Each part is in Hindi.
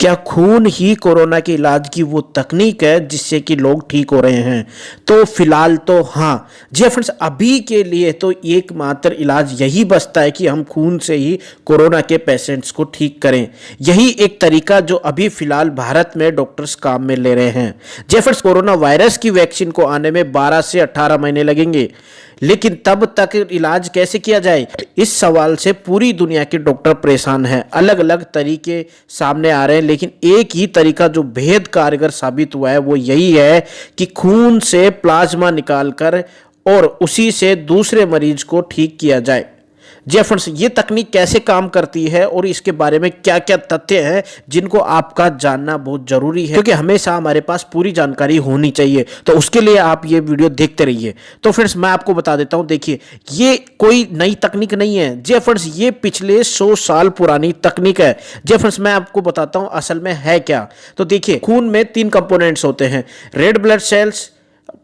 क्या खून ही कोरोना के इलाज की वो तकनीक है जिससे कि लोग ठीक हो रहे हैं? तो फिलहाल तो हाँ जी फ्रेंड्स, अभी के लिए तो एकमात्र इलाज यही बचता है कि हम खून से ही कोरोना के पेशेंट्स को ठीक करें। यही एक तरीका जो अभी फिलहाल भारत में डॉक्टर्स काम में ले रहे हैं। जी फ्रेंड्स, कोरोना वायरस की वैक्सीन को आने में 12 से 18 महीने लगेंगे, लेकिन तब तक इलाज कैसे किया जाए, इस सवाल से पूरी दुनिया के डॉक्टर परेशान हैं। अलग अलग तरीके सामने आ रहे हैं, लेकिन एक ही तरीका जो बेहद कारगर साबित हुआ है वो यही है कि खून से प्लाज्मा निकालकर और उसी से दूसरे मरीज को ठीक किया जाए। जी फ्रेंड्स, ये तकनीक कैसे काम करती है और इसके बारे में क्या क्या तथ्य हैं जिनको आपका जानना बहुत जरूरी है, क्योंकि हमेशा हमारे पास पूरी जानकारी होनी चाहिए। तो उसके लिए आप ये वीडियो देखते रहिए। तो फ्रेंड्स, मैं आपको बता देता हूं, देखिए ये कोई नई तकनीक नहीं है। जी फ्रेंड्स, ये पिछले 100 साल पुरानी तकनीक है। जी फ्रेंड्स, मैं आपको बताता हूं असल में है क्या। तो देखिए, खून में 3 कंपोनेंट्स होते हैं, रेड ब्लड सेल्स,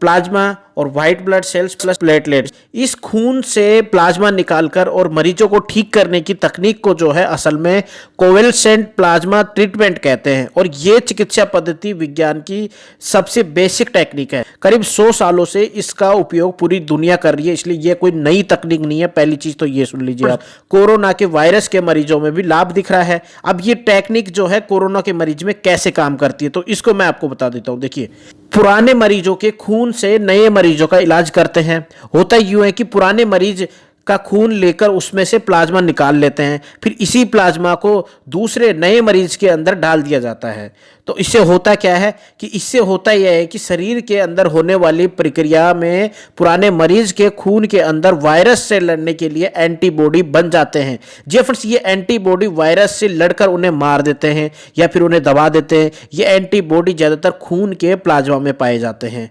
प्लाज्मा और white blood cells plus platelets. इस खून से प्लाज्मा निकालकर और मरीजों को ठीक करने की तकनीक को जो है असल में कोवेलेंट प्लाज्मा ट्रीटमेंट कहते हैं, और ये चिकित्सा पद्धति विज्ञान की सबसे बेसिक टेक्निक है। करीब 100 सालों से इसका उपयोग पूरी दुनिया कर रही है, इसलिए ये कोई नई तकनीक नहीं है। पहली चीज तो ये सुन लीजिए आप, कोरोना के वायरस के मरीजों में भी लाभ दिख रहा है। अब ये टेक्निक जो है कोरोना के मरीज में कैसे काम करती है, तो इसको मैं आपको बता देता हूं। देखिए, पुराने मरीजों के खून से नए मरीजों का इलाज करते हैं। होता यूं है कि पुराने मरीज का खून लेकर उसमें से प्लाज्मा निकाल लेते हैं, फिर इसी प्लाज्मा को दूसरे नए मरीज के अंदर डाल दिया जाता है। तो इससे होता क्या है कि इससे होता यह है कि शरीर के अंदर होने वाली प्रक्रिया में पुराने मरीज के खून के अंदर वायरस से लड़ने के लिए एंटीबॉडी बन जाते हैं। जी फ्रेंड्स, ये एंटीबॉडी वायरस से लड़कर उन्हें मार देते हैं या फिर उन्हें दबा देते हैं। ये एंटीबॉडी ज्यादातर खून के प्लाज्मा में पाए जाते हैं,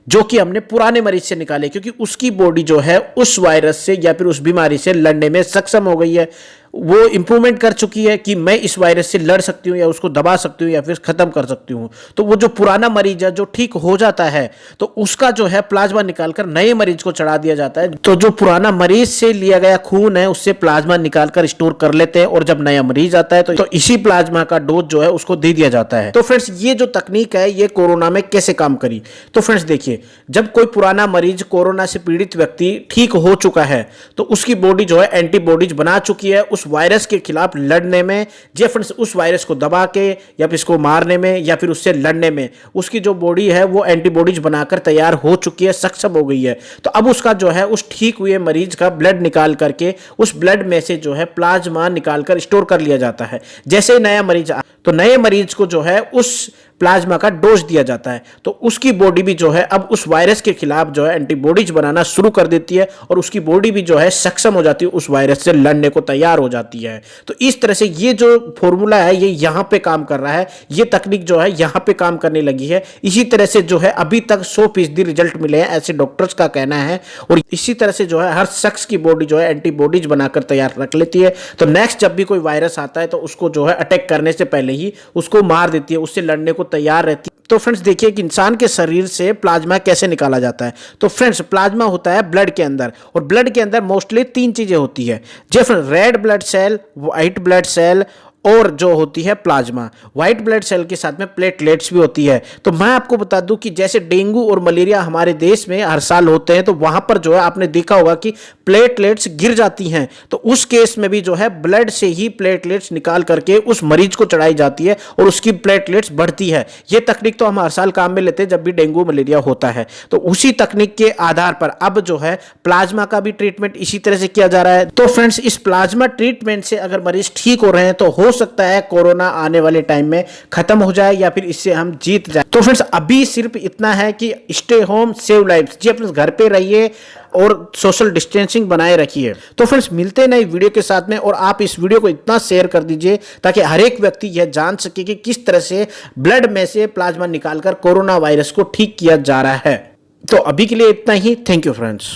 जो कि हमने पुराने मरीज से निकाले, क्योंकि उसकी बॉडी जो है उस वायरस से या फिर उस बीमारी से लड़ने में सक्षम हो गई है। वो इंप्रूवमेंट कर चुकी है कि मैं इस वायरस से लड़ सकती हूँ या उसको दबा सकती हूँ या फिर खत्म कर सकती हूँ। तो वो जो पुराना मरीज है जो ठीक हो जाता है, तो उसका जो है प्लाज्मा निकालकर नए मरीज को चढ़ा दिया जाता है। तो जो पुराना मरीज से लिया गया खून है उससे प्लाज्मा निकालकर स्टोर कर लेते हैं, और जब नया मरीज आता है तो इसी प्लाज्मा का डोज जो है उसको दे दिया जाता है। तो फ्रेंड्स, ये जो तकनीक है ये कोरोना में कैसे काम करी, तो फ्रेंड्स देखिए, जब कोई पुराना मरीज कोरोना से पीड़ित व्यक्ति ठीक हो चुका है तो उसकी बॉडी जो है एंटीबॉडीज बना चुकी है उस वायरस के खिलाफ लड़ने में। जे फ्रेंड्स, उस वायरस को दबा के या फिर इसको मारने में या फिर उससे लड़ने में उसकी जो बॉडी है वो एंटीबॉडीज बनाकर तैयार हो चुकी है, सक्षम हो गई है। तो अब उसका जो है उस ठीक हुए मरीज का ब्लड निकाल करके उस ब्लड में से जो है प्लाज्मा निकालकर स्टोर कर लिया जाता है। जैसे ही नया मरीज तो नए मरीज को जो है उस प्लाज्मा का डोज दिया जाता है, तो उसकी बॉडी भी जो है अब उस वायरस के खिलाफ जो है एंटीबॉडीज बनाना शुरू कर देती है, और उसकी बॉडी भी जो है सक्षम हो जाती है, उस वायरस से लड़ने को तैयार हो जाती है। तो इस तरह से ये जो फॉर्मूला है ये यहाँ पे काम कर रहा है, ये तकनीक जो है यहाँ पे काम करने लगी है। इसी तरह से जो है अभी तक 100% रिजल्ट मिले हैं, ऐसे डॉक्टर्स का कहना है। और इसी तरह से जो है हर शख्स की बॉडी जो है एंटीबॉडीज बनाकर तैयार रख लेती है, तो नेक्स्ट जब भी कोई वायरस आता है तो उसको जो है अटैक करने से पहले ही उसको मार देती है, उससे लड़ने को तैयार रहती है। तो फ्रेंड्स देखिए कि इंसान के शरीर से प्लाज्मा कैसे निकाला जाता है। तो फ्रेंड्स, प्लाज्मा होता है ब्लड के अंदर, और ब्लड के अंदर मोस्टली 3 चीजें होती है। जैसे red blood cell, white blood cell और जो होती है प्लाज्मा। व्हाइट ब्लड सेल के साथ में प्लेटलेट्स भी होती है। तो मैं आपको बता दूं कि जैसे डेंगू और मलेरिया हमारे देश में हर साल होते हैं, तो वहां पर जो है आपने देखा होगा कि प्लेटलेट्स गिर जाती हैं, तो उस केस में भी जो है ब्लड से ही प्लेटलेट्स निकाल करके उस मरीज को चढ़ाई जाती है और उसकी प्लेटलेट्स बढ़ती है। यह तकनीक तो हम हर साल काम में लेते हैं जब भी डेंगू मलेरिया होता है। तो उसी तकनीक के आधार पर अब जो है प्लाज्मा का भी ट्रीटमेंट इसी तरह से किया जा रहा है। तो फ्रेंड्स, इस प्लाज्मा ट्रीटमेंट से अगर मरीज ठीक हो रहे हैं तो हो सकता है कोरोना आने वाले टाइम में खत्म हो जाए या फिर इससे हम जीत जाए। तो फ्रेंड्स, अभी सिर्फ इतना है कि स्टे होम सेव लाइफ। जी फ्रेंड्स, घर पे रहिए और सोशल डिस्टेंसिंग बनाए रखिए। तो फ्रेंड्स, मिलते हैं नई वीडियो के साथ में, और आप इस वीडियो को इतना शेयर कर दीजिए ताकि हर एक व्यक्ति यह जान सके कि किस तरह से ब्लड में से प्लाज्मा निकालकर कोरोना वायरस को ठीक किया जा रहा है। तो अभी के लिए इतना ही। Thank you friends.